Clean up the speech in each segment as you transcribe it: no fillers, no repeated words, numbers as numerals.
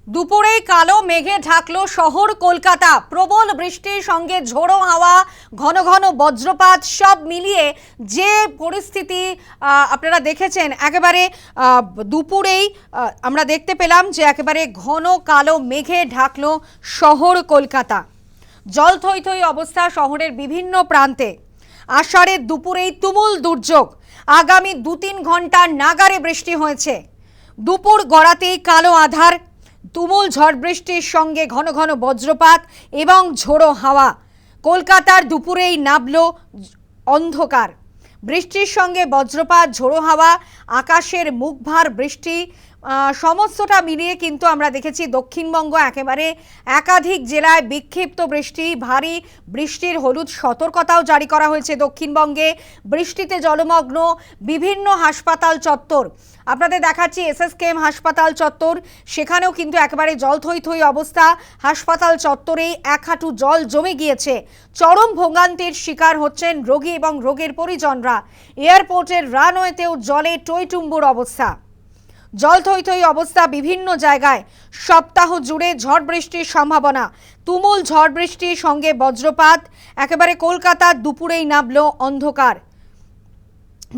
দুপুরেই কালো মেঘে ঢাকলো শহর কলকাতা। প্রবল বৃষ্টির সঙ্গে ঝোড়ো হাওয়া, ঘন ঘন বজ্রপাত সব মিলিয়ে যে পরিস্থিতি আপনারা দেখেছেন, একেবারে দুপুরেই আমরা দেখতে পেলাম যে একেবারে ঘন কালো মেঘে ঢাকলো শহর কলকাতা। জল থই থই অবস্থা শহরের বিভিন্ন প্রান্তে। আষাঢ়ের দুপুরেই তুমুল দুর্যোগ। আগামী 2-3 ঘন্টা নাগারে বৃষ্টি হয়েছে। দুপুর গড়াতেই কালো আঁধার, তুমুল ঝড় বৃষ্টির সঙ্গে ঘন ঘন বজ্রপাত এবং ঝোড়ো হাওয়া। কলকাতার দুপুরেই নামল অন্ধকার। বৃষ্টির সঙ্গে বজ্রপাত, ঝোড়ো হাওয়া, আকাশের মুখভার বৃষ্টি সমস্তটা মিলিয়ে কিন্তু আমরা দেখেছি দক্ষিণবঙ্গ একেবারে একাধিক জেলায় বিক্ষিপ্ত বৃষ্টি, ভারী বৃষ্টির হলুদ সতর্কতাও জারি করা হয়েছে দক্ষিণবঙ্গে। বৃষ্টিতে জলমগ্ন বিভিন্ন হাসপাতাল চত্বর। আপনাদের দেখাচ্ছি এসএসকেএম হাসপাতাল চত্বর, সেখানেও কিন্তু একেবারে জল থই থই অবস্থা। হাসপাতাল চত্বরেই 1 হাঁটু জল জমে গিয়েছে। চরম ভোগান্তির শিকার হচ্ছেন রোগী এবং রোগীর পরিজনরা। এয়ারপোর্টের রানওয়েতেও জলে টইটুম্বুর অবস্থা। জল থই থই অবস্থা বিভিন্ন জায়গায়। সপ্তাহ জুড়ে ঝড় বৃষ্টির সম্ভাবনা। তুমুল ঝড় বৃষ্টির সঙ্গে বজ্রপাত। একেবারে কলকাতার দুপুরেই নামলো অন্ধকার।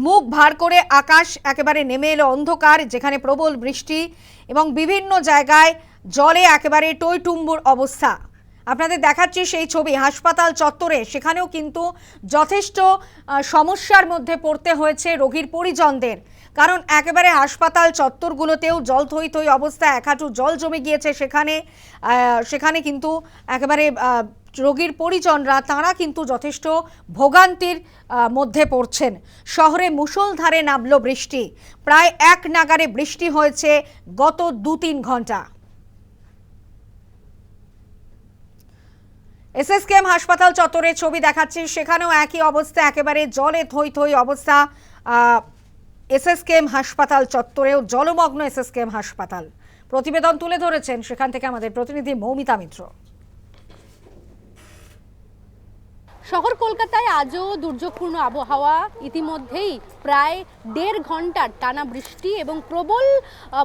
মুখ ভার করে আকাশ একেবারে নেমে এলো অন্ধকার, যেখানে প্রবল বৃষ্টি এবং বিভিন্ন জায়গায় জলে একেবারে টইটুম্বুর অবস্থা। আপনাদের দেখাচ্ছি সেই ছবি হাসপাতাল চত্বরে। সেখানেও কিন্তু যথেষ্ট সমস্যার মধ্যে পড়তে হয়েছে রোগীর পরিজনদের, কারণ একেবারে হাসপাতাল চত্বরগুলোতেও জল থই থই অবস্থা। 1 হাঁটু জল জমে গিয়েছে সেখানে কিন্তু একেবারে রোগীর পরিজনরা তারা কিন্তু যথেষ্ট ভোগান্তির মধ্যে পড়ছেন। শহরে মুষলধারে নামল বৃষ্টি। প্রায় 1 নাগারে বৃষ্টি হয়েছে গত 2-3 ঘন্টা। এসএসকেএম হাসপাতাল চত্বরের ছবি দেখাচ্ছি, সেখানেও একই অবস্থা, একেবারে জলে থই থই অবস্থা। এসএসকেএম হাসপাতাল চত্বরেও জলমগ্ন এসএসকেএম হাসপাতাল। প্রতিবেদন তুলে ধরেছেন সেখান থেকে আমাদের প্রতিনিধি মৌমিতা মিত্র। শহর কলকাতায় আজও দুর্যোগপূর্ণ আবহাওয়া। ইতিমধ্যেই প্রায় 1.5 ঘন্টার টানা বৃষ্টি এবং প্রবল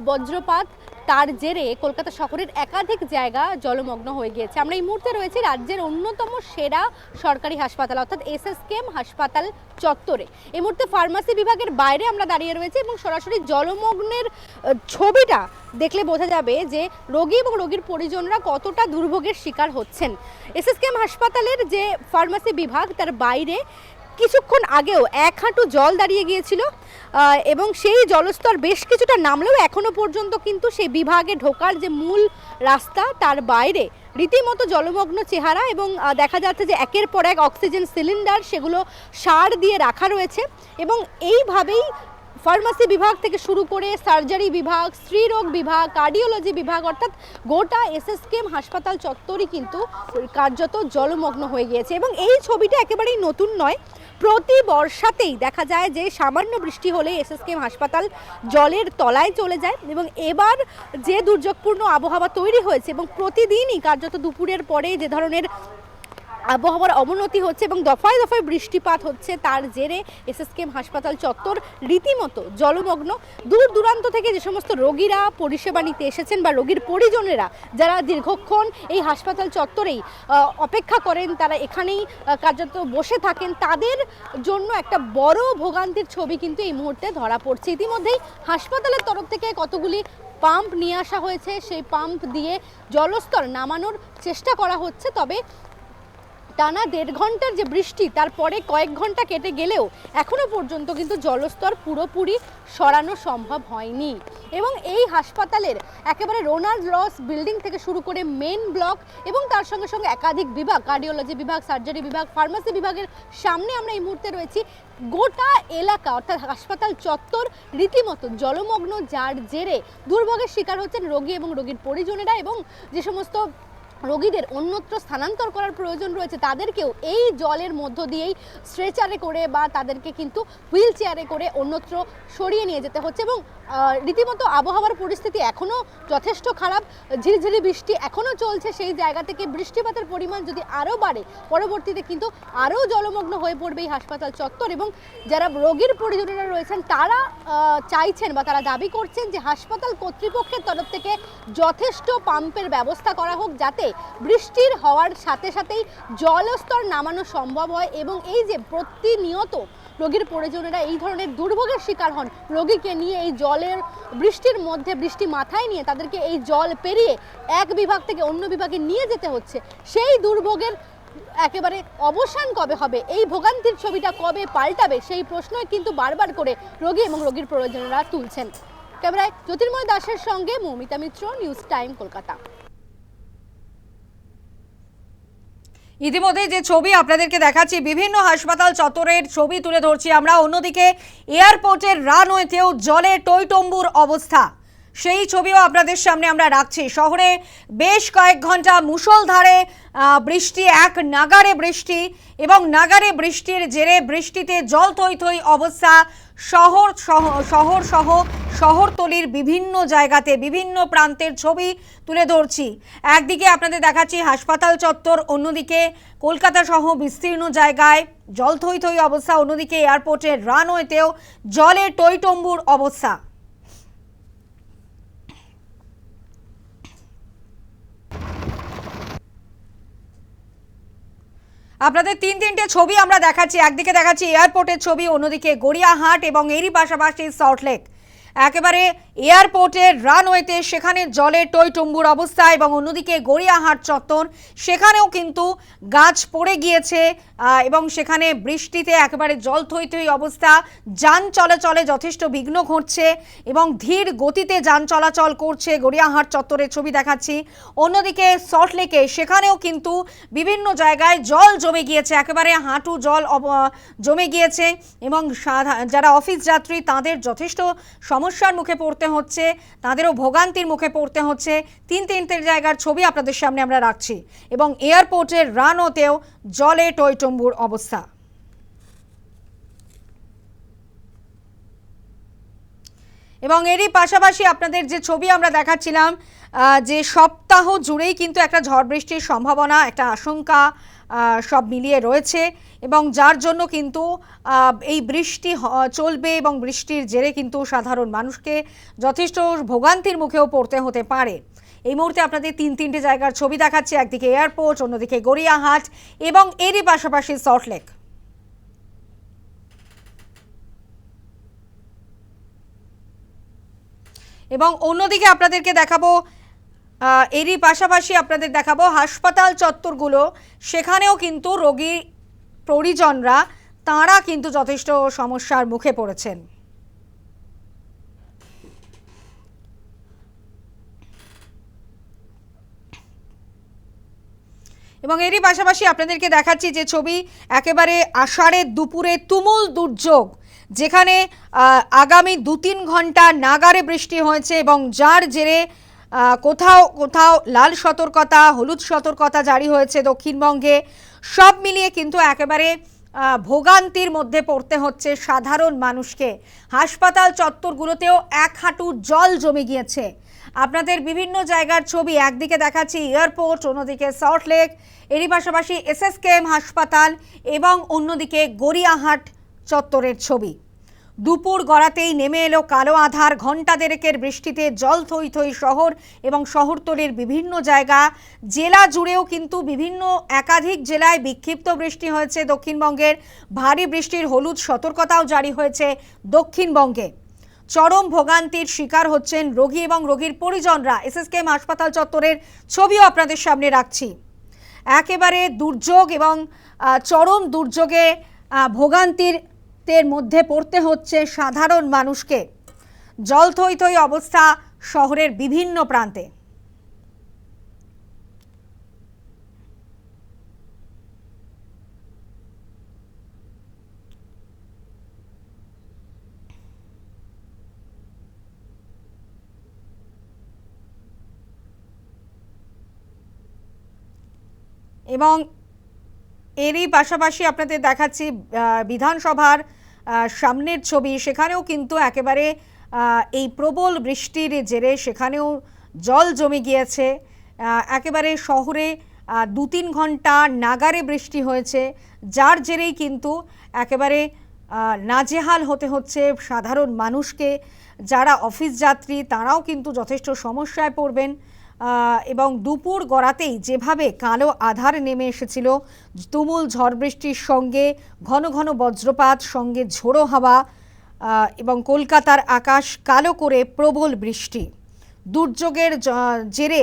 বজ্রপাত, তার জেরে কলকাতা শহরের একাধিক জায়গা জলমগ্ন হয়ে গিয়েছে। আমরা এই মুহূর্তে রয়েছি রাজ্যের অন্যতম সেরা সরকারি হাসপাতাল অর্থাৎ এসএসকেএম হাসপাতাল চত্বরে। এই মুহূর্তে ফার্মাসি বিভাগের বাইরে আমরা দাঁড়িয়ে রয়েছি এবং সরাসরি জলমগ্নের ছবিটা দেখলে বোঝা যাবে যে রোগী এবং রোগীর পরিজনরা কতটা দুর্ভোগের শিকার হচ্ছেন। এসএসকেএম হাসপাতালের যে ফার্মাসি বিভাগ, তার বাইরে কিছুক্ষণ আগেও 1 হাঁটু জল দাঁড়িয়ে গিয়েছিল এবং সেই জলস্তর বেশ কিছুটা নামলেও এখনো পর্যন্ত কিন্তু সেই বিভাগে ঢোকার যে মূল রাস্তা, তার বাইরে রীতিমতো জলমগ্ন চেহারা এবং দেখা যাচ্ছে যে একের পর এক অক্সিজেন সিলিন্ডার সেগুলো সার দিয়ে রাখা রয়েছে। এবং এইভাবেই ফার্মাসি বিভাগ থেকে শুরু করে সার্জারি বিভাগ, স্ত্রীরোগ বিভাগ, কার্ডিওলজি বিভাগ, অর্থাৎ গোটা এসএসকেএম হাসপাতাল চত্বরই কিন্তু কার্যত জলমগ্ন হয়ে গিয়েছে। এবং এই ছবিটা একেবারেই নতুন নয়। প্রতি বর্ষাতেই দেখা যায় যে সামান্য বৃষ্টি হলে এসএসকেএম হাসপাতাল জলের তলায় চলে যায় এবং এবার যে দুর্যোগপূর্ণ আবহাওয়া তৈরি হয়েছে এবং প্রতিদিনই কার্যত দুপুরের পরে যে ধরনের আবহাওয়ার অবনতি হচ্ছে এবং দফায় দফায় বৃষ্টিপাত হচ্ছে, তার জেরে এসএসকেএম হাসপাতাল চত্বর রীতিমতো জলমগ্ন। দূর দূরান্ত থেকে যে সমস্ত রোগীরা পরিষেবা নিতে এসেছেন বা রোগীর পরিজনেরা যারা দীর্ঘক্ষণ এই হাসপাতাল চত্বরেই অপেক্ষা করেন, তারা এখানেই কার্যত বসে থাকেন, তাদের জন্য একটা বড় ভোগান্তির ছবি কিন্তু এই মুহূর্তে ধরা পড়ছে। ইতিমধ্যেই হাসপাতালের তরফ থেকে কতগুলি পাম্প নিয়ে আসা হয়েছে, সেই পাম্প দিয়ে জলস্তর নামানোর চেষ্টা করা হচ্ছে। তবে টানা 1.5 ঘন্টার যে বৃষ্টি, তারপরে কয়েক ঘন্টা কেটে গেলেও এখনো পর্যন্ত কিন্তু জলস্তর পুরোপুরি সরানো সম্ভব হয়নি। এবং এই হাসপাতালের একেবারে রোনাল্ড রস বিল্ডিং থেকে শুরু করে মেন ব্লক এবং তার সঙ্গে সঙ্গে একাধিক বিভাগ, কার্ডিওলজি বিভাগ, সার্জারি বিভাগ, ফার্মাসি বিভাগের সামনে আমরা এই মুহূর্তে রয়েছি। গোটা এলাকা অর্থাৎ হাসপাতাল চত্বর রীতিমতো জলমগ্ন, যার জেরে দুর্ভোগের শিকার হচ্ছেন রোগী এবং রোগীর পরিজনেরা এবং যে সমস্ত রোগীদের অন্যত্র স্থানান্তর করার প্রয়োজন রয়েছে তাদেরকেও এই জলের মধ্য দিয়েই স্ট্রেচারে করে বা তাদেরকে কিন্তু হুইল চেয়ারে করে অন্যত্র সরিয়ে নিয়ে যেতে হচ্ছে। এবং রীতিমতো আবহাওয়ার পরিস্থিতি এখনও যথেষ্ট খারাপ, ঝিরিঝিরি বৃষ্টি এখনও চলছে। সেই জায়গা থেকে বৃষ্টিপাতের পরিমাণ যদি আরও বাড়ে পরবর্তীতে কিন্তু আরও জলমগ্ন হয়ে পড়বে এই হাসপাতাল চত্বর। এবং যারা রোগীর পরিজনেরা রয়েছেন তারা চাইছেন বা তারা দাবি করছেন যে হাসপাতাল কর্তৃপক্ষের তরফ থেকে যথেষ্ট পাম্পের ব্যবস্থা করা হোক, যাতে বৃষ্টির হওয়ার সাথে সাথেই জলস্তর নামানো সম্ভব হয় এবং এই যে প্রতিনিয়ত রোগীর পরিজনেরা এই ধরনের দুর্ভোগের শিকার হন, রোগীকে নিয়ে এই জলের বৃষ্টির মধ্যে বৃষ্টি মাথায় নিয়ে তাদেরকে এই জল পেরিয়ে এক বিভাগ থেকে অন্য বিভাগে নিয়ে যেতে হচ্ছে, সেই দুর্ভোগের একেবারে অবসান কবে হবে, এই ভোগান্তির ছবিটা কবে পাল্টাবে, সেই প্রশ্নই কিন্তু বারবার করে রোগী এবং রোগীর পরিজনেরা তুলছেন। ক্যামেরায় জ্যোতির্ময় দাসের সঙ্গে মৌমিতা মিত্র, নিউজ টাইম, কলকাতা। ইতিমধ্যে যে ছবি আপনাদেরকে দেখাচ্ছি, বিভিন্ন হাসপাতাল চত্বরের ছবি তুলে ধরছি আমরা। অন্যদিকে এয়ারপোর্টের রানওয়েতেও জলে টইটম্বুর অবস্থা, সেই ছবিও আপনাদের সামনে আমরা রাখছি। শহরে বেশ কয়েক ঘন্টা মুষলধারে বৃষ্টি, এক নাগারে বৃষ্টি, এবং নাগারে বৃষ্টির জেরে বৃষ্টিতে জল থই থই অবস্থা শহর সহ শহরতলির বিভিন্ন জায়গাতে, বিভিন্ন প্রান্তের ছবি তুলে ধরছি। একদিকে আপনাদের দেখাচ্ছি হাসপাতাল চত্বর, অন্যদিকে কলকাতা সহ বিস্তীর্ণ জায়গায় জল থই থই অবস্থা, অন্যদিকে এয়ারপোর্টের রানওয়েতেও জলে টইটম্বুর অবস্থা। আপনাদের তিনটে ছবি আমরা দেখাচ্ছি। একদিকে দেখাচ্ছি এয়ারপোর্টের ছবি, অন্যদিকে গড়িয়াহাট এবং এরই পাশাপাশি সল্টলেক। একেবারে এয়ারপোর্টের রানওয়েতে সেখানে জলে টইটম্বুর অবস্থা, এবং অন্যদিকে গড়িয়াহাট চত্বর, সেখানেও কিন্তু গাছ পড়ে গিয়েছে এবং সেখানে বৃষ্টিতে একেবারে জল থই থই অবস্থা। যান চলাচলে যথেষ্ট বিঘ্ন ঘটছে এবং ধীর গতিতে যান চলাচল করছে। গড়িয়াহাট চত্বরের ছবি দেখাচ্ছি। অন্যদিকে সল্টলেকে সেখানেও কিন্তু বিভিন্ন জায়গায় জল জমে গিয়েছে, একেবারে হাঁটু জল জমে গিয়েছে, এবং যারা অফিস যাত্রী তাদের যথেষ্ট সমস্যার মুখে পড়তে হচ্ছে, তাদেরও ভোগান্তির মুখে পড়তে হচ্ছে। তিনটে জায়গার ছবি আপনাদের সামনে আমরা রাখছি, এবং এয়ারপোর্টের রানওয়েতেও জলে টইটম্বুর অবস্থা। এবং এরই পাশাপাশি আপনাদের যে ছবি আমরা দেখাচ্ছিলাম, যে সপ্তাহ জুড়েই কিন্তু একটা ঝড় বৃষ্টির সম্ভাবনা, একটা আশঙ্কা সব মিলিয়ে রয়েছে, এবং যার জন্য কিন্তু এই বৃষ্টি চলবে, এবং বৃষ্টির জেরে কিন্তু সাধারণ মানুষকে যথেষ্ট ভোগান্তির মুখেও পড়তে হতে পারে। এই মুহূর্তে আপনাদের তিনটে জায়গার ছবি দেখাচ্ছে, একদিকে এয়ারপোর্ট, অন্যদিকে গড়িয়াহাট এবং এরই পাশাপাশি সল্টলেক। এবং অন্যদিকে আপনাদেরকে দেখাবো, এরই পাশাপাশি আপনাদের দেখাবো হাসপাতাল চত্বরগুলো, সেখানেও কিন্তু রোগী পরিজনরা তাঁরা কিন্তু যথেষ্ট সমস্যার মুখে পড়েছেন। এবং এরই পাশাপাশি আপনাদেরকে দেখাচ্ছি যে ছবি, একেবারে আষাঢ়ের দুপুরে তুমুল দুর্যোগ, যেখানে আগামী 2-3 ঘন্টা নাগারে বৃষ্টি হয়েছে, এবং যার জেরে কোথাও কোথাও লাল সতর্কতা, হলুদ সতর্কতা জারি হয়েছে দক্ষিণবঙ্গে। সব মিলিয়ে কিন্তু একেবারে ভোগান্তির মধ্যে পড়তে হচ্ছে সাধারণ মানুষকে। হাসপাতাল চত্বরগুলোতেও এক হাঁটু জল জমে গিয়েছে। আপনাদের বিভিন্ন জায়গার ছবি, একদিকে দেখাচ্ছি এয়ারপোর্ট, অন্যদিকে সল্টলেক, এরই পাশাপাশি এসএসকেএম হাসপাতাল, এবং অন্যদিকে গড়িয়াহাট চত্বরের ছবি। দুপুর গড়াতেই নেমে এলো কালো আধার, ঘণ্টা দেড়েকের বৃষ্টিতে জল থই থই শহর এবং শহরতলির বিভিন্ন জায়গা। জেলা জুড়েও কিন্তু বিভিন্ন একাধিক জেলায় বিক্ষিপ্ত বৃষ্টি হয়েছে দক্ষিণবঙ্গের। ভারী বৃষ্টির হলুদ সতর্কতাও জারি হয়েছে দক্ষিণবঙ্গে। চরম ভোগান্তির শিকার হচ্ছেন রোগী এবং রোগীর পরিজনরা। এসএসকেএম হাসপাতাল চত্বরের ছবিও আপনাদের সামনে রাখছি। একেবারে দুর্যোগ এবং চরম দুর্যোগে ভোগান্তির মধ্যে পড়তে হচ্ছে সাধারণ মানুষকে। জল থই থই অবস্থা শহরের বিভিন্ন প্রান্তে। এবং এরই পাশাপাশি আপনাদের দেখাচ্ছি বিধানসভার সামনের ছবি। সেখানেও কিন্তু একেবারে এই প্রবল বৃষ্টির জেরে সেখানেও জল জমে গিয়েছে। একেবারে শহরে 2-3 ঘন্টা নাগাড়ে বৃষ্টি হয়েছে, যার জেরেই কিন্তু একেবারে নাজেহাল হতে হচ্ছে সাধারণ মানুষকে। যারা অফিস যাত্রী তারাও কিন্তু যথেষ্ট সমস্যায় পড়বেন। এবং দুপুর গড়াতেই যেভাবে কালো আঁধার নেমে এসেছিল, তুমুল ঝড় বৃষ্টির সঙ্গে ঘন ঘন বজ্রপাত, সঙ্গে ঝোড়ো হাওয়া, এবং কলকাতার আকাশ কালো করে প্রবল বৃষ্টি। দুর্যোগের জেরে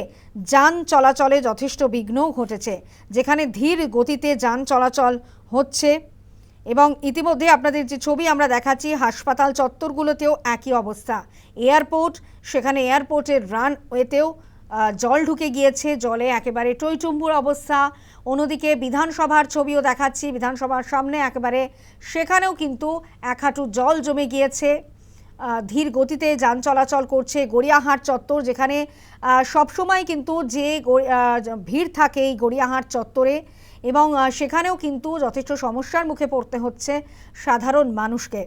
যান চলাচলে যথেষ্ট বিঘ্নও ঘটেছে, যেখানে ধীর গতিতে যান চলাচল হচ্ছে। এবং ইতিমধ্যে আপনাদের যে ছবি আমরা দেখাচ্ছি, হাসপাতাল চত্বরগুলোতেও একই অবস্থা। এয়ারপোর্ট, সেখানে এয়ারপোর্টের রানওয়েতেও জল ঢুকে গিয়েছে, জলে একেবারে টইটুম্বুর অবস্থা। অন্যদিকে বিধানসভার ছবিও দেখাচ্ছি, বিধানসভার সামনে একেবারে সেখানেও কিন্তু 1 হাঁটু জল জমে গিয়েছে। ধীর গতিতে যান চলাচল করছে। গড়িয়াহাট চত্বর, যেখানে সবসময় কিন্তু যে ভিড় থাকে এই গড়িয়াহাট চত্বরে, এবং সেখানেও কিন্তু যথেষ্ট সমস্যার মুখে পড়তে হচ্ছে সাধারণ মানুষকে।